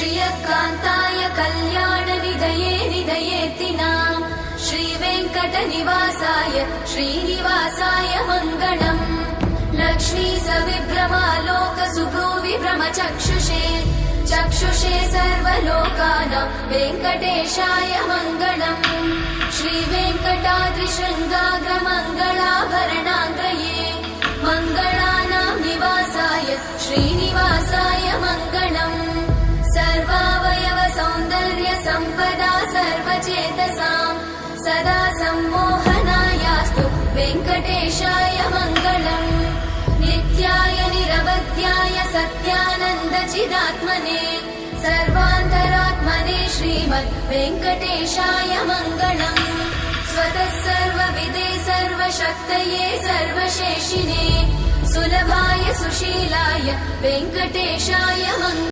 श्रियकान्ताय कल्याणनिधये निधयेऽर्तिनाम् श्रीवेङ्कटनिवासाय श्रीनिवासाय मङ्गलम् लक्ष्मी सविभ्रमालोकसुभ्रूविभ्रमचक्षुषे चक्षुषे सर्वलोकानां वेङ्कटेशाय मङ्गलम् श्रीवेङ्कटाद्रिशृङ्गाग्रमङ्गलाभरणाङ्गये मङ्गलानां निवासाय श्रीनिवासाय मङ्गलम् सर्वावयव सौन्दर्य सम्पदा सर्वचेतसां सदा सम्मोहनायास्तु वेङ्कटेशाय मङ्गलम् नित्याय निरवध्याय सत्यानन्दचिदात्मने सर्वान्तरात्मने श्रीमद् वेङ्कटेशाय मङ्गलम् स्वतः सर्वविदे सर्वशक्तये सर्वशेषिने सुलभाय सुशीलाय वेङ्कटेशाय मङ्गलम्।